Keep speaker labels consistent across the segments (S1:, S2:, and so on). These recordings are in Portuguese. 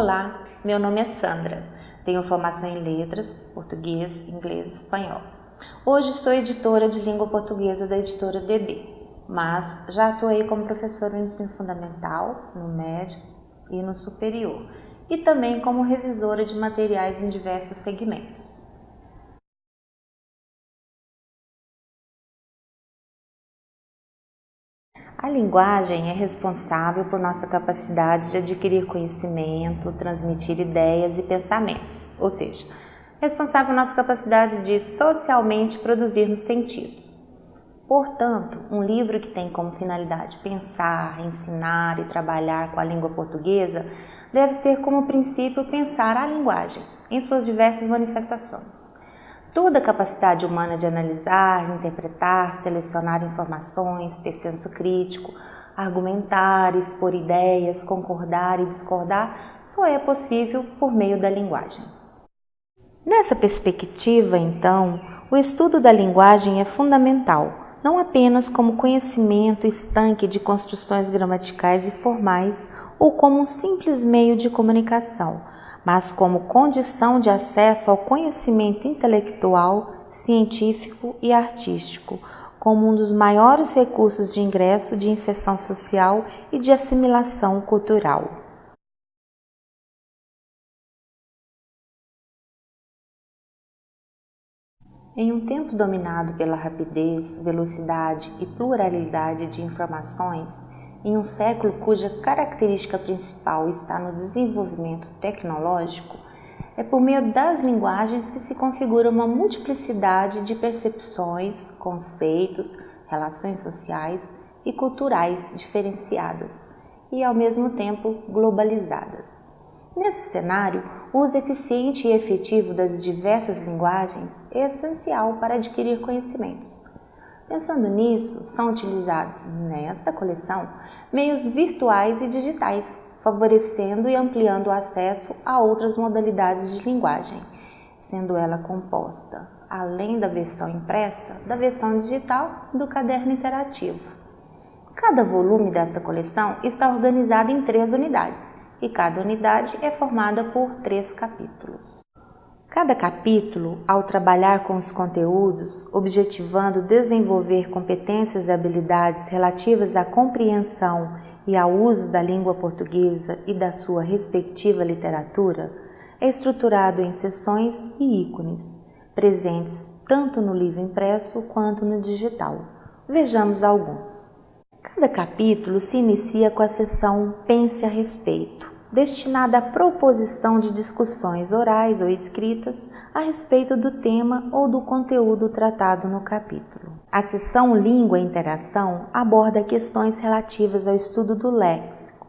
S1: Olá, meu nome é Sandra, tenho formação em letras, português, inglês e espanhol. Hoje sou editora de língua portuguesa da editora DB, mas já atuei como professora no ensino fundamental, no médio e no superior, e também como revisora de materiais em diversos segmentos. A linguagem é responsável por nossa capacidade de adquirir conhecimento, transmitir ideias e pensamentos, ou seja, responsável por nossa capacidade de socialmente produzirmos sentidos. Portanto, um livro que tem como finalidade pensar, ensinar e trabalhar com a língua portuguesa deve ter como princípio pensar a linguagem em suas diversas manifestações. Toda a capacidade humana de analisar, interpretar, selecionar informações, ter senso crítico, argumentar, expor ideias, concordar e discordar só é possível por meio da linguagem. Nessa perspectiva, então, o estudo da linguagem é fundamental, não apenas como conhecimento estanque de construções gramaticais e formais ou como um simples meio de comunicação, mas como condição de acesso ao conhecimento intelectual, científico e artístico, como um dos maiores recursos de ingresso, de inserção social e de assimilação cultural. Em um tempo dominado pela rapidez, velocidade e pluralidade de informações, em um século cuja característica principal está no desenvolvimento tecnológico, é por meio das linguagens que se configura uma multiplicidade de percepções, conceitos, relações sociais e culturais diferenciadas e, ao mesmo tempo, globalizadas. Nesse cenário, o uso eficiente e efetivo das diversas linguagens é essencial para adquirir conhecimentos. Pensando nisso, são utilizados nesta coleção meios virtuais e digitais, favorecendo e ampliando o acesso a outras modalidades de linguagem, sendo ela composta, além da versão impressa, da versão digital e do caderno interativo. Cada volume desta coleção está organizado em 3 unidades, e cada unidade é formada por 3 capítulos. Cada capítulo, ao trabalhar com os conteúdos, objetivando desenvolver competências e habilidades relativas à compreensão e ao uso da língua portuguesa e da sua respectiva literatura, é estruturado em seções e ícones, presentes tanto no livro impresso quanto no digital. Vejamos alguns. Cada capítulo se inicia com a seção Pense a Respeito, destinada à proposição de discussões orais ou escritas a respeito do tema ou do conteúdo tratado no capítulo. A seção Língua e Interação aborda questões relativas ao estudo do léxico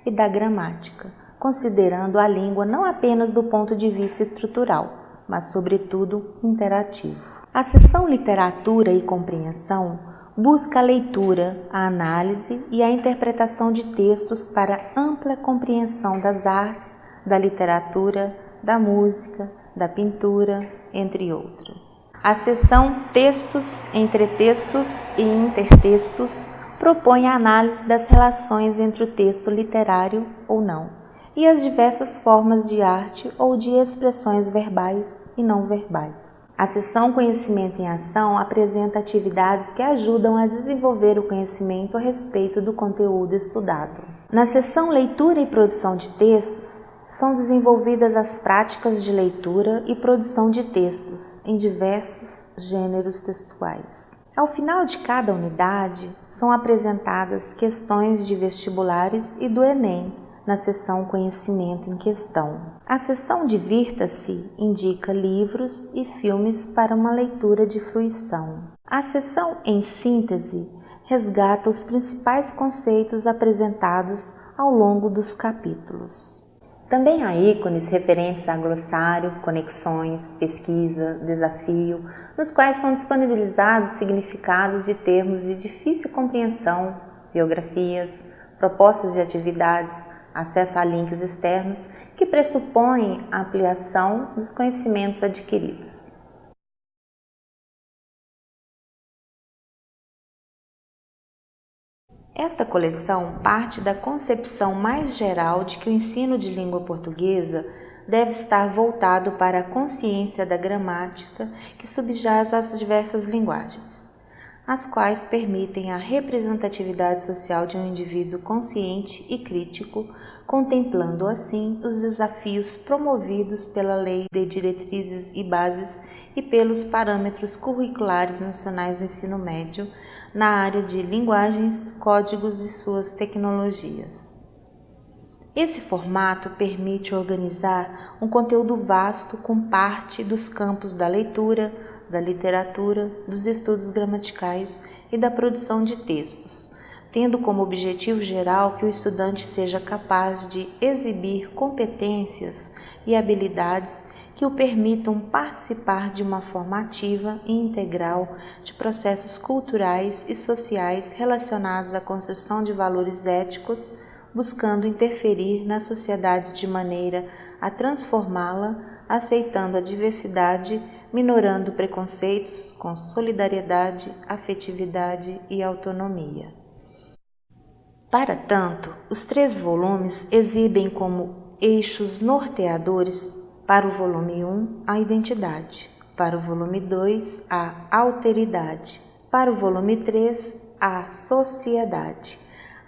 S1: e da gramática, considerando a língua não apenas do ponto de vista estrutural, mas sobretudo interativo. A seção Literatura e Compreensão busca a leitura, a análise e a interpretação de textos para ampla compreensão das artes, da literatura, da música, da pintura, entre outras. A seção Textos, Entretextos e Intertextos propõe a análise das relações entre o texto literário ou não e as diversas formas de arte ou de expressões verbais e não verbais. A seção Conhecimento em Ação apresenta atividades que ajudam a desenvolver o conhecimento a respeito do conteúdo estudado. Na seção Leitura e Produção de Textos, são desenvolvidas as práticas de leitura e produção de textos em diversos gêneros textuais. Ao final de cada unidade, são apresentadas questões de vestibulares e do Enem, na seção Conhecimento em Questão. A seção Divirta-se indica livros e filmes para uma leitura de fruição. A seção Em Síntese resgata os principais conceitos apresentados ao longo dos capítulos. Também há ícones referentes a glossário, conexões, pesquisa, desafio, nos quais são disponibilizados significados de termos de difícil compreensão, biografias, propostas de atividades, acesso a links externos que pressupõem a ampliação dos conhecimentos adquiridos. Esta coleção parte da concepção mais geral de que o ensino de língua portuguesa deve estar voltado para a consciência da gramática que subjaz às diversas linguagens, as quais permitem a representatividade social de um indivíduo consciente e crítico, contemplando assim os desafios promovidos pela Lei de Diretrizes e Bases e pelos parâmetros curriculares nacionais do ensino médio na área de linguagens, códigos e suas tecnologias. Esse formato permite organizar um conteúdo vasto com parte dos campos da leitura, da literatura, dos estudos gramaticais e da produção de textos, tendo como objetivo geral que o estudante seja capaz de exibir competências e habilidades que o permitam participar de uma forma ativa e integral de processos culturais e sociais relacionados à construção de valores éticos, buscando interferir na sociedade de maneira a transformá-la, aceitando a diversidade, minorando preconceitos, com solidariedade, afetividade e autonomia. Para tanto, os 3 volumes exibem como eixos norteadores para o volume 1 a identidade, para o volume 2 a alteridade, para o volume 3 a sociedade.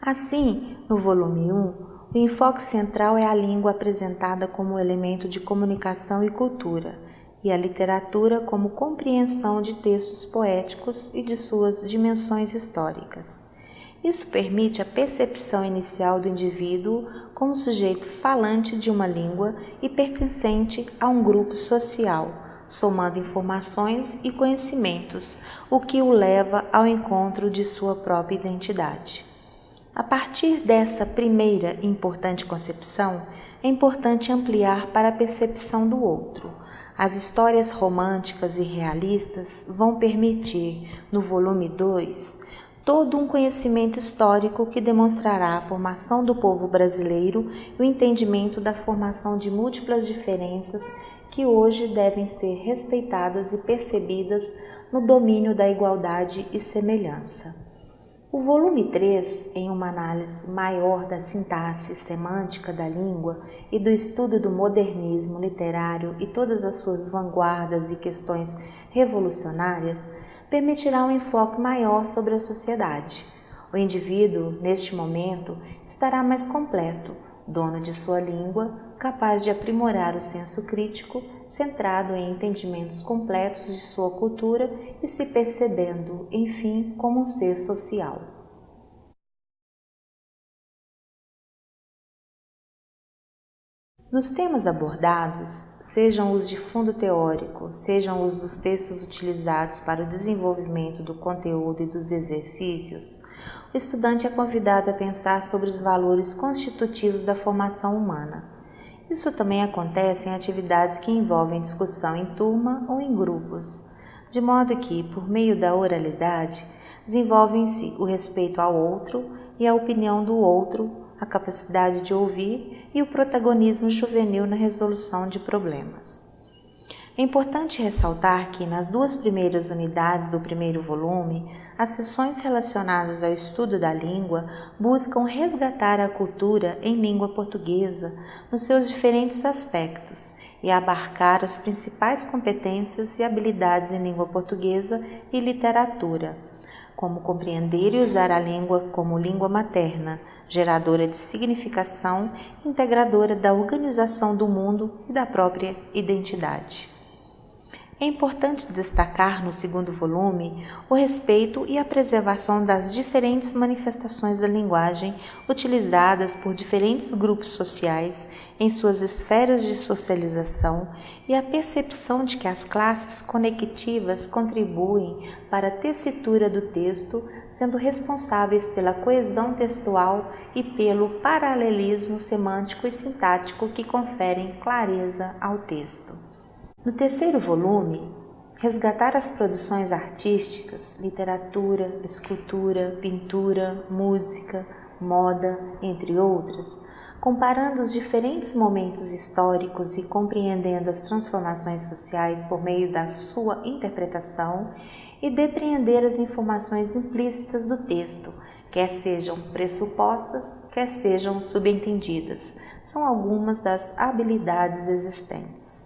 S1: Assim, no volume 1, o enfoque central é a língua apresentada como elemento de comunicação e cultura, e a literatura como compreensão de textos poéticos e de suas dimensões históricas. Isso permite a percepção inicial do indivíduo como sujeito falante de uma língua e pertencente a um grupo social, somando informações e conhecimentos, o que o leva ao encontro de sua própria identidade. A partir dessa primeira e importante concepção, é importante ampliar para a percepção do outro. As histórias românticas e realistas vão permitir, no volume 2, todo um conhecimento histórico que demonstrará a formação do povo brasileiro e o entendimento da formação de múltiplas diferenças que hoje devem ser respeitadas e percebidas no domínio da igualdade e semelhança. O volume 3, em uma análise maior da sintaxe semântica da língua e do estudo do modernismo literário e todas as suas vanguardas e questões revolucionárias, permitirá um enfoque maior sobre a sociedade. O indivíduo, neste momento, estará mais completo, dono de sua língua, capaz de aprimorar o senso crítico, centrado em entendimentos completos de sua cultura e se percebendo, enfim, como um ser social. Nos temas abordados, sejam os de fundo teórico, sejam os dos textos utilizados para o desenvolvimento do conteúdo e dos exercícios, o estudante é convidado a pensar sobre os valores constitutivos da formação humana. Isso também acontece em atividades que envolvem discussão em turma ou em grupos, de modo que, por meio da oralidade, desenvolvem-se o respeito ao outro e a opinião do outro, a capacidade de ouvir e o protagonismo juvenil na resolução de problemas. É importante ressaltar que, nas 2 primeiras unidades do primeiro volume, as sessões relacionadas ao estudo da língua buscam resgatar a cultura em língua portuguesa nos seus diferentes aspectos e abarcar as principais competências e habilidades em língua portuguesa e literatura, como compreender e usar a língua como língua materna, geradora de significação, integradora da organização do mundo e da própria identidade. É importante destacar no segundo volume o respeito e a preservação das diferentes manifestações da linguagem utilizadas por diferentes grupos sociais em suas esferas de socialização e a percepção de que as classes conectivas contribuem para a tessitura do texto, sendo responsáveis pela coesão textual e pelo paralelismo semântico e sintático que conferem clareza ao texto. No terceiro volume, resgatar as produções artísticas, literatura, escultura, pintura, música, moda, entre outras, comparando os diferentes momentos históricos e compreendendo as transformações sociais por meio da sua interpretação e depreender as informações implícitas do texto, quer sejam pressupostas, quer sejam subentendidas. São algumas das habilidades existentes.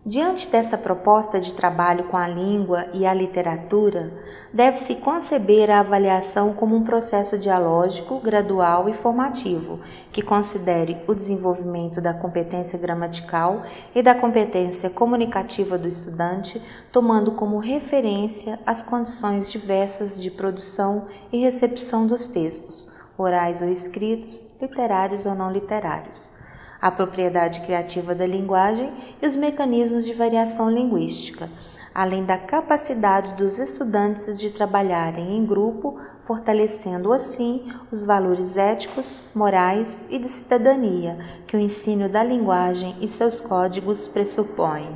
S1: Diante dessa proposta de trabalho com a língua e a literatura, deve-se conceber a avaliação como um processo dialógico, gradual e formativo, que considere o desenvolvimento da competência gramatical e da competência comunicativa do estudante, tomando como referência as condições diversas de produção e recepção dos textos, orais ou escritos, literários ou não literários, a propriedade criativa da linguagem e os mecanismos de variação linguística, além da capacidade dos estudantes de trabalharem em grupo, fortalecendo assim os valores éticos, morais e de cidadania que o ensino da linguagem e seus códigos pressupõem.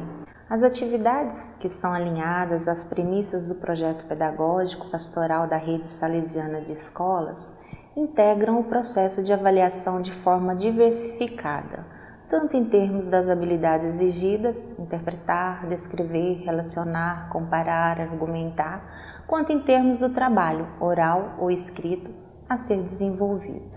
S1: As atividades que são alinhadas às premissas do projeto pedagógico pastoral da Rede Salesiana de Escolas integram o processo de avaliação de forma diversificada, tanto em termos das habilidades exigidas, interpretar, descrever, relacionar, comparar, argumentar, quanto em termos do trabalho, oral ou escrito, a ser desenvolvido.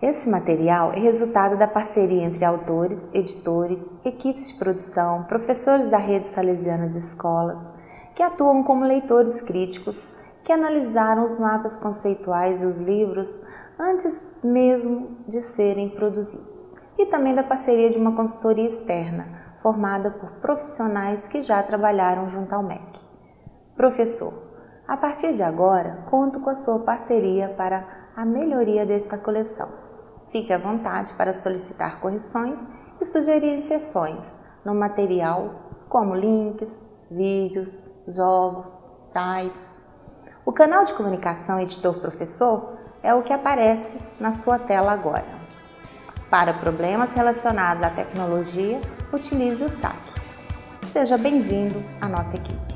S1: Esse material é resultado da parceria entre autores, editores, equipes de produção, professores da Rede Salesiana de Escolas, que atuam como leitores críticos, que analisaram os mapas conceituais e os livros antes mesmo de serem produzidos, e também da parceria de uma consultoria externa, formada por profissionais que já trabalharam junto ao MEC. Professor, a partir de agora, conto com a sua parceria para a melhoria desta coleção. Fique à vontade para solicitar correções e sugerir inserções no material, como links, vídeos, jogos, sites. O canal de comunicação Editor Professor é o que aparece na sua tela agora. Para problemas relacionados à tecnologia, utilize o SAC. Seja bem-vindo à nossa equipe.